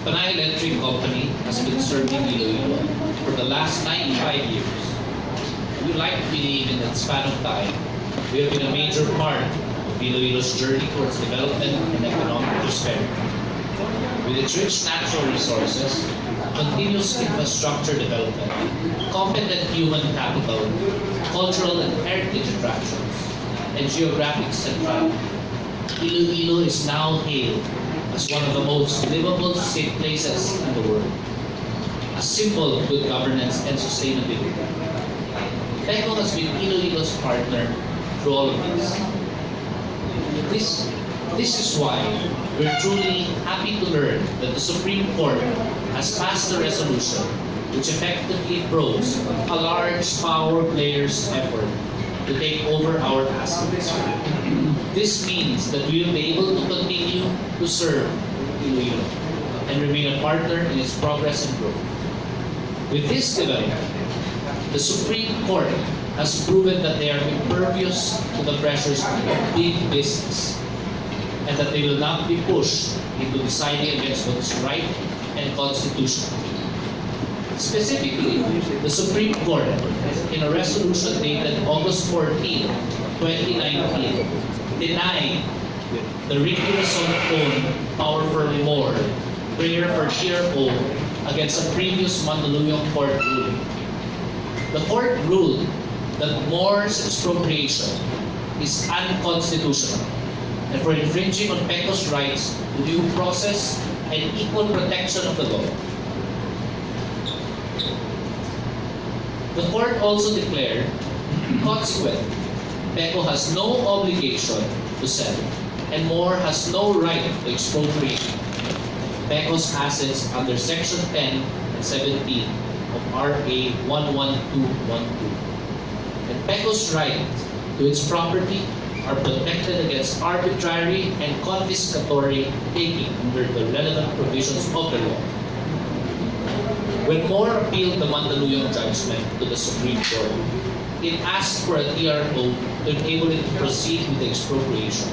Panay Electric Company has been serving Iloilo for the last 95 years. We like to believe in that span of time, we have been a major part of Iloilo's journey towards development and economic prosperity. With its rich natural resources, continuous infrastructure development, competent human capital, cultural and heritage attractions, and geographic centrality, Iloilo is now hailed as one of the most livable safe places in the world, a symbol of good governance and sustainability. PECO has been Iloilo's partner through all of this. This is why we're truly happy to learn that the Supreme Court has passed a resolution which effectively froze a large power player's effort to take over our assets. This means that we will be able to continue to serve Iloilo and remain a partner in its progress and growth. With this development, the Supreme Court has proven that they are impervious to the pressures of big business and that they will not be pushed into deciding against what is right and constitutional. Specifically, the Supreme Court, in a resolution dated August 14, 2019, denied the Ricky-Rason-owned Power for More prayer for TRO against a previous Mandaluyong court ruling. The court ruled that Moore's expropriation is unconstitutional and for infringing on PECO's rights to due process and equal protection of the law. The court also declared, consequently, PECO has no obligation to sell, and Moore has no right to expropriate PECO's assets under Section 10 and 17 of RA 11212. And PECO's right to its property are protected against arbitrary and confiscatory taking under the relevant provisions of the law. When Moore appealed the Mandaluyong judgment to the Supreme Court, it asked for a TRO to enable it to proceed with the expropriation.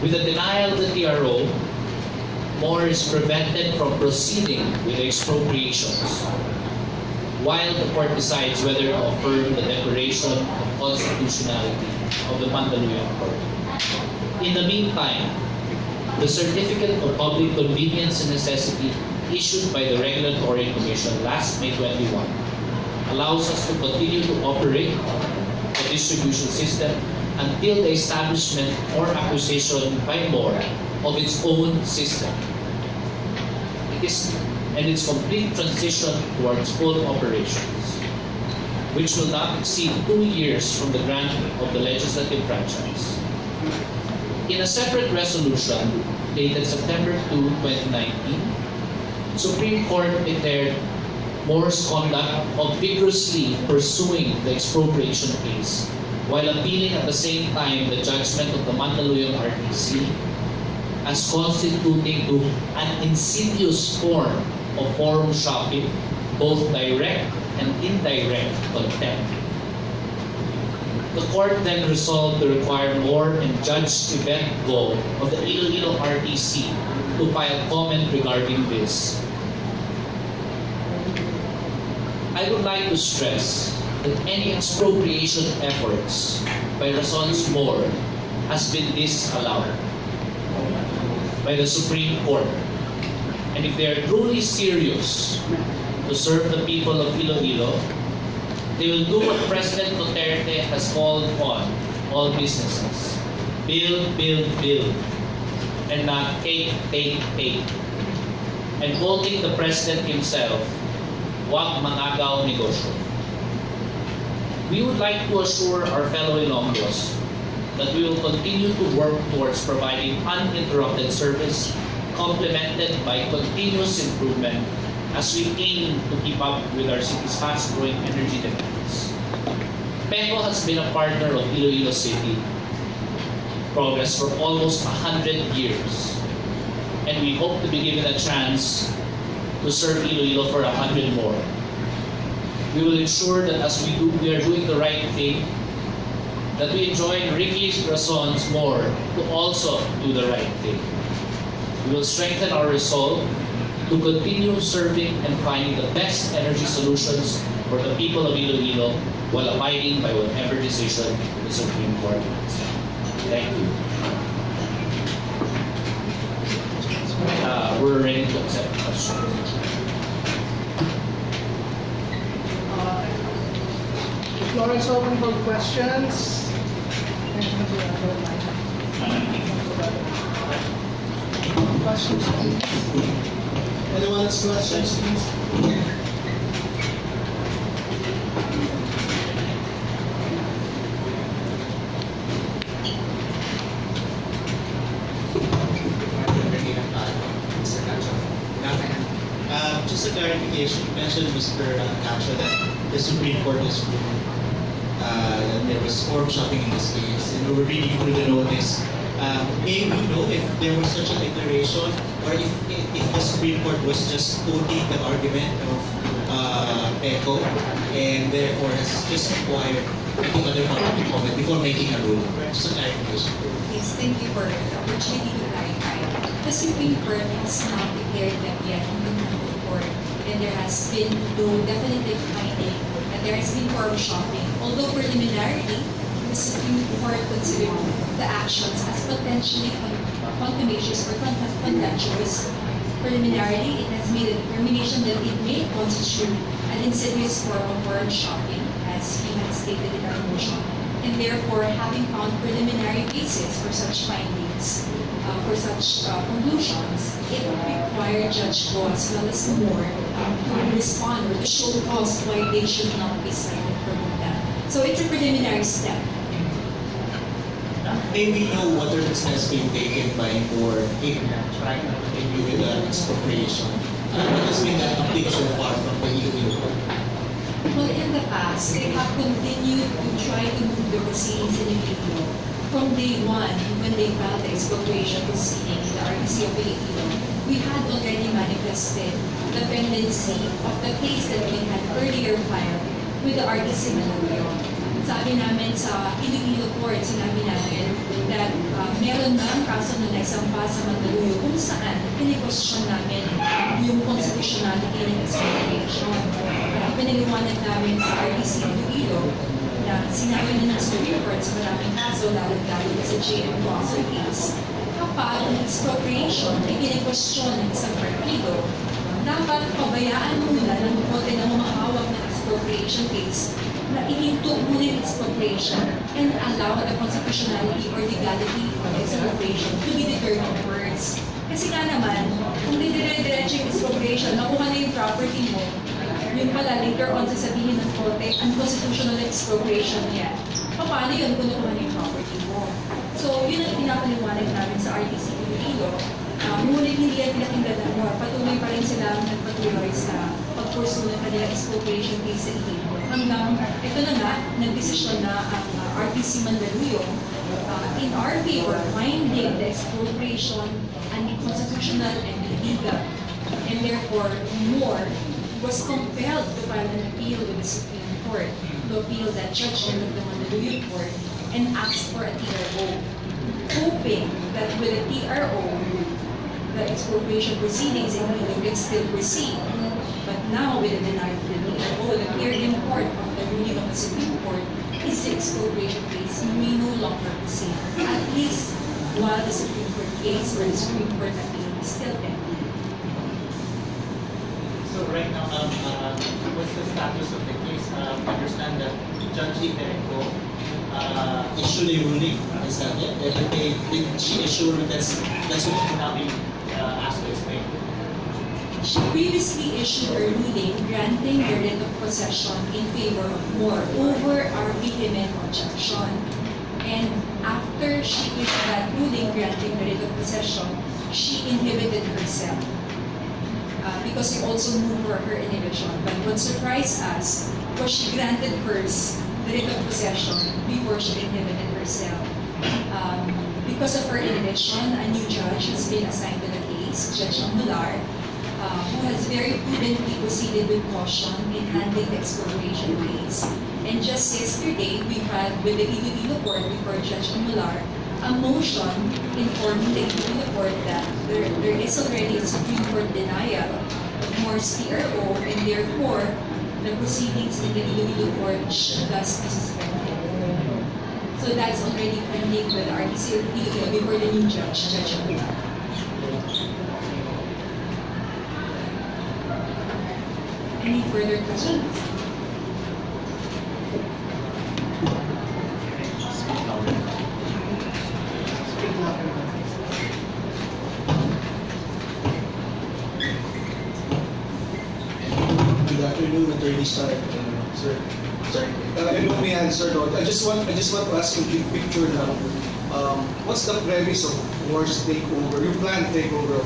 With the denial of the TRO, Moore is prevented from proceeding with the expropriations, while the court decides whether to affirm the declaration of constitutionality of the Mandaluyong Court. In the meantime, the Certificate of Public Convenience and Necessity issued by the Regulatory Commission last May 21 allows us to continue to operate the distribution system until the establishment or acquisition by Moore of its own system. And its complete transition towards full operations, which will not exceed 2 years from the grant of the legislative franchise. In a separate resolution dated September 2, 2019, Supreme Court declared Moore's conduct of vigorously pursuing the expropriation case while appealing at the same time the judgment of the Mandaluyong RTC as constituting to an insidious form of forum shopping, both direct and indirect contempt. The court then resolved to require Moore and Judge Yvette Go of the Iloilo RTC to file comment regarding this. I would like to stress that any expropriation efforts by Razons Moore has been disallowed by the Supreme Court. And if they are truly serious to serve the people of Iloilo, they will do what President Duterte has called on all businesses. Build, build, build. And not take, take, take. And quoting the President himself, "Wag mangagaw negosyo." We would like to assure our fellow Ilombos that we will continue to work towards providing uninterrupted service complemented by continuous improvement as we aim to keep up with our city's fast-growing energy demands. PECO has been a partner of Iloilo City progress for almost 100 years, and we hope to be given a chance to serve Iloilo for 100 more. We will ensure that as we are doing the right thing, that we join Ricky's Razons More to also do the right thing. We will strengthen our resolve to continue serving and finding the best energy solutions for the people of Iloilo while abiding by whatever decision the Supreme Court makes. Thank you. We're ready to accept questions. The floor is open for questions. Questions, please. Anyone has questions, please? Mr. Cacho. Just a clarification, you mentioned, Mr. Cacho, that the Supreme Court has ruled that there was forum shopping in this case, and we were reading through the notice. May we know if there was such a declaration, or if the Supreme Court was just quoting the argument of PECO, and therefore has just required any other public comment before making a rule? Just a clarification. Yes, thank you for the opportunity to clarify. The Supreme Court has not declared them yet in the court, and there has been no definitive finding that there has been forum shopping. Although preliminarily, the Supreme Court considered the actions as potentially contumacious or contemptuous. Preliminarily, it has made a determination that it may constitute an insidious form of forum shopping, as we had stated in our motion, and therefore, having found preliminary basis for such findings, for such conclusions, it required Judge Go as well as more to respond or to show cause why they should not be cited for that. So it's a preliminary step. May we know what are the steps being taken by board in trying to continue with the expropriation? What has been the update so far from the EU? Well, in the past, they have continued to try to move the proceedings in Iloilo. From day one, when they filed the expropriation proceeding in the RTC of Iloilo, we had already manifested the pendency of the case that we had earlier filed with the RTC Manila. Sabi namin sa Iloilo Court, sinabi namin that meron na ang kaso na naisampa sa Mandaluyong kung saan pinag-question namin yung constitutionality ng expropriation. Pinaliwanag namin sa RTC Iloilo na sinabi na ng Supreme Court sa maraming kaso, lalo sa JM Counsel case, kapag ang expropriation ay pinag-question ng isang partido, dapat pabayaan muna ng kote ng mahawak ng expropriation case na ihinto muna yung expropriation and allow the constitutionality or legality of expropriation to be determined first. Kasi nga naman, kung dire-diretso yung expropriation, nakuha na yung property mo, yung pala later on sasabihin ng kote, unconstitutional expropriation yan. Paano yun kung nakuha na yung property mo? So, yun ang pinapaliwanag namin sa RTC Iloilo. Ngunit hindi yan pinakinggan mo. Patuloy pa rin silang nagpatuloy sa pagpursu ng kanilang expropriation case sa Iloilo. Hanggang, ito na nga, nagdesisyon na ang RTC Mandaluyong in our favor, finding the expropriation unconstitutional and illegal. And therefore, more was compelled to file an appeal with the Supreme Court to appeal that judgment of the Mandaluyong Court and ask for a TRO, hoping that with a TRO, the expropriation proceedings in Iloilo can still proceed. But now, with the denial of the TRO, the clear import of the ruling of the Supreme Court is the expropriation case may no longer proceed, at least while the Supreme Court case or the Supreme Court appeal is still pending. So right now, what's the status of the case? I understand that Judge Estrella Issued a ruling, is that it? Did she issue that's what should now be asked to explain. She previously issued a ruling granting the writ of possession in favor of Moore over our vehement objection. And after she issued that ruling granting the writ of possession, she inhibited herself because we also moved for her inhibition. But what surprised us was she granted first the writ of possession before she inhibited herself. Because of her inhibition, a new judge has been assigned to the case, Judge Mular, who has very prudently proceeded with caution in handling the expropriation case. And just yesterday, we filed with the Iloilo Court before Judge Mular a motion informing the Iloilo Court that there is already a Supreme Court denial enforce PRO, and therefore, the proceedings in the Iloilo court should thus be suspended. So that's already pending with the RTC of Iloilo before the new judge, Judge Ola. Any further questions? Speak louder. Good afternoon, Attorney Sir. Sir, sorry. I know may answer though. I just want to ask a big picture now. What's the premise of Moore's takeover, your planned takeover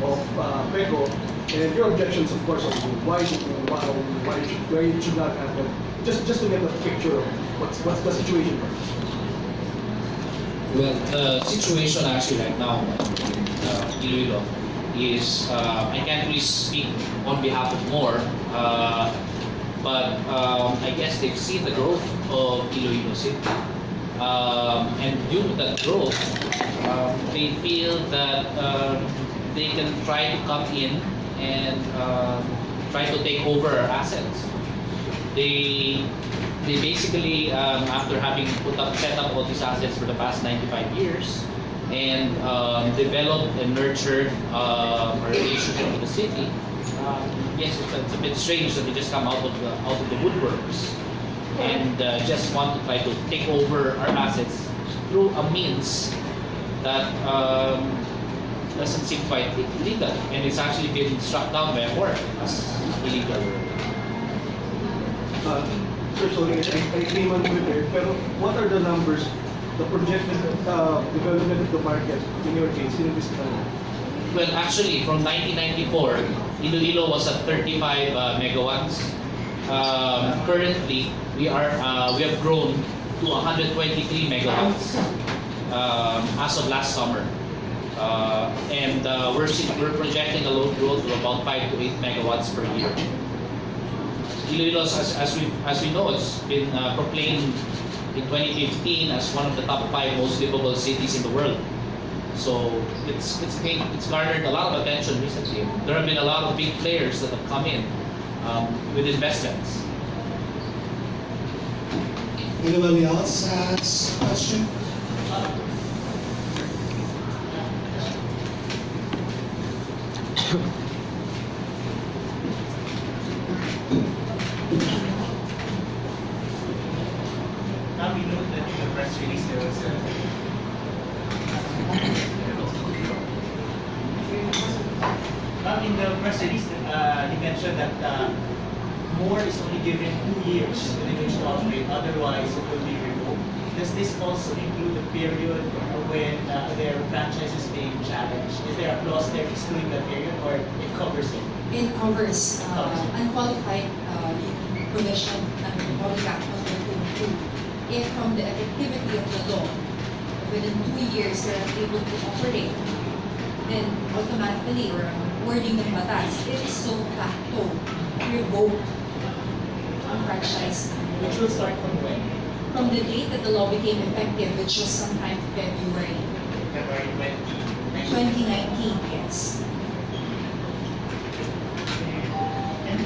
of PECO, and your objections, of course, of why it should not happen? Just to get a picture of what's the situation. Well, the situation actually right now in Iloilo is, I can't really speak on behalf of More, but I guess they've seen the growth of Iloilo City. And due to that growth, they feel that they can try to come in and try to take over our assets. They basically, after having set up all these assets for the past 95 years, and developed and nurtured a relationship with the city. Yes, it's a bit strange that they just come out of the woodworks and just want to try to take over our assets through a means that doesn't seem quite legal, and it's actually been struck down by a court as illegal. Sir, sorry, I came on with it, pero what are the numbers, the projected development of the market in your case, in this time? Well, actually, from 1994, Iloilo was at 35 megawatts. Currently, we have grown to 123 megawatts as of last summer, and we're projecting a load growth of about 5 to 8 megawatts per year. Iloilo, as we know, it's been proclaimed in 2015 as one of the top 5 most livable cities in the world. So it's garnered a lot of attention recently. There have been a lot of big players that have come in with investments. Anybody else has a question? Now we know that in the press release there was in the press release you mentioned that More is only given 2 years in which to operate, otherwise it will be revoked. Does this also include the period when their franchise is being challenged? Is there a clause there excluding that period, or it covers it? It covers unqualified provision under Public Act number 22. If from the effectivity of the law, within 2 years they're able to operate, then automatically, or wording ng batas, it is so facto revoked ang franchise. Which will start from when? From the date that the law became effective, which was sometime February February 2019, yes.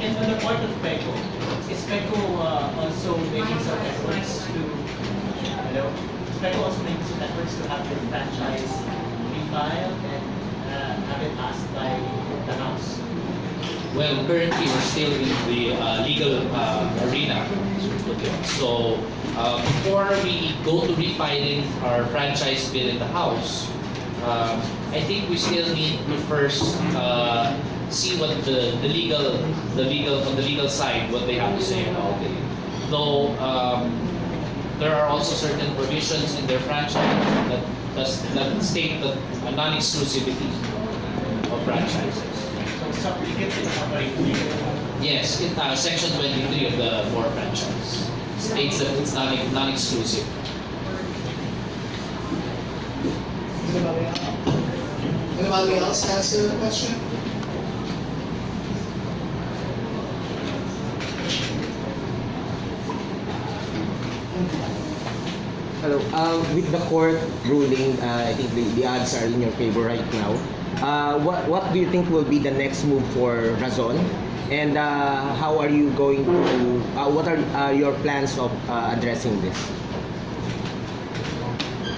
And on the part of PECO, is PECO also making some efforts to, is PECO also making some efforts to have their franchise refiled and have it passed by the House? Well, currently we're still in the legal arena. So before we go to refiling our franchise bill in the House, I think we still need to first see what the legal side, what they have to say about it. Though there are also certain provisions in their franchise that state that a non-exclusivity of franchises. So you can operate legally. Yes, Section 23 of the More franchise states that it's non-exclusive. Anybody else has a question? Hello. With the court ruling, I think the odds are in your favor right now. what do you think will be the next move for Razon? And how are you going to, what are your plans of addressing this?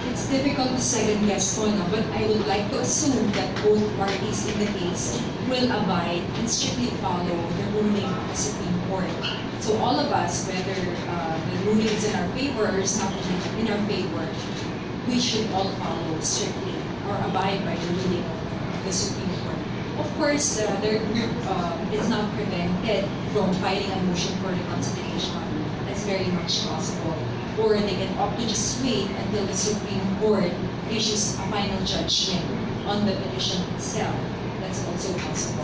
It's difficult to second guess po, no? But I would like to assume that both parties in the case will abide and strictly follow the ruling of the Supreme Court. So all of us, whether the ruling is in our favor or is not in our favor, we should all follow strictly or abide by the ruling of the Supreme Court. Of course, their group is not prevented from filing a motion for reconciliation. That's very much possible. Or they can opt to just wait until the Supreme Court issues a final judgment on the petition itself. That's also possible.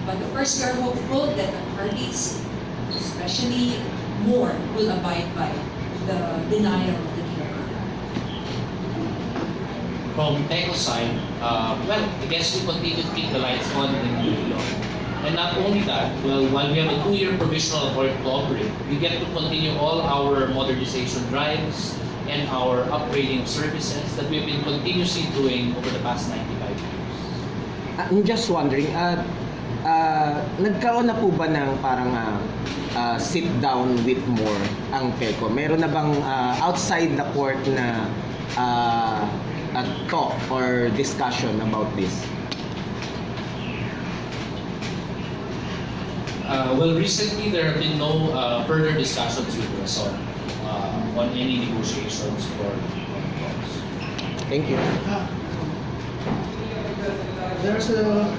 But of course, we are hopeful that the parties, especially more, will abide by the denial of the deal. From PECO side, well, I guess we continue to keep the lights on in Manila. And not only that, well, while we have a 2-year provisional authority to operate, we get to continue all our modernization drives and our upgrading of services that we've been continuously doing over the past 95 years. I'm just wondering, nagkaroon na po ba ng parang sit down with more ang PECO? Meron na bang outside the court na talk or discussion about this? Well, recently there have been no further discussions with Razon on any negotiations for talks. Thank you. There's a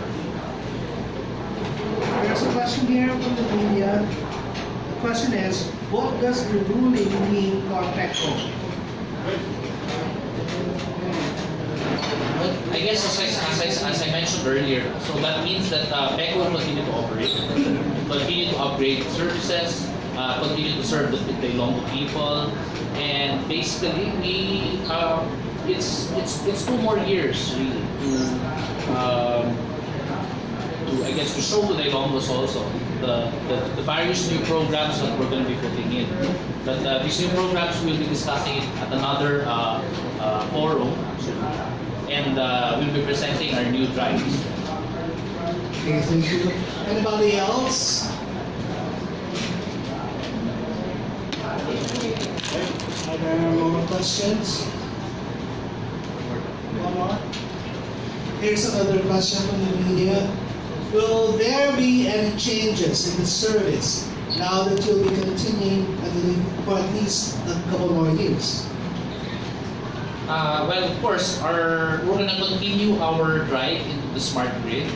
question here from the media. The question is, what does the ruling mean for PECO? Well, I guess as I mentioned earlier, so that means that PECO will continue to operate, continue to upgrade services, continue to serve the Ilonggo people, and basically it's 2 more years really to I guess to show to the Ilonggos also the various new programs that we're going to be putting in. But these new programs we'll be discussing it at another forum actually. And we'll be presenting our new drives. Okay, thank you. Anybody else? Are there more questions? One more? Here's another question from the media. Will there be any changes in the service now that you'll be continuing for at least a couple more years? Well, of course, we're going to continue our drive into the smart grid,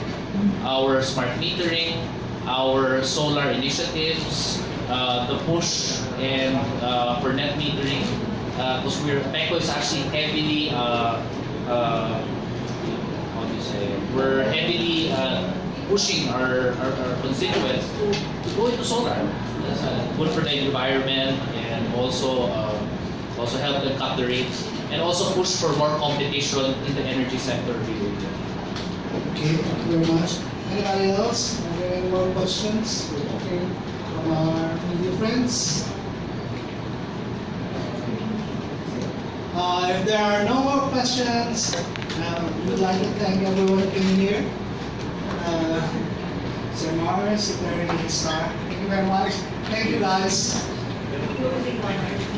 our smart metering, our solar initiatives, the push and for net metering, because PECO is actually heavily, we're heavily pushing our constituents to go into solar. That's good for the environment and also help them cut the rates. And also push for more competition in the energy sector. Okay, thank you very much. Anybody else? Are there any more questions? Okay, from our media friends? If there are no more questions, we would like to thank everyone who came here. Sir Morris, if there are any star. Thank you very much. Thank you guys.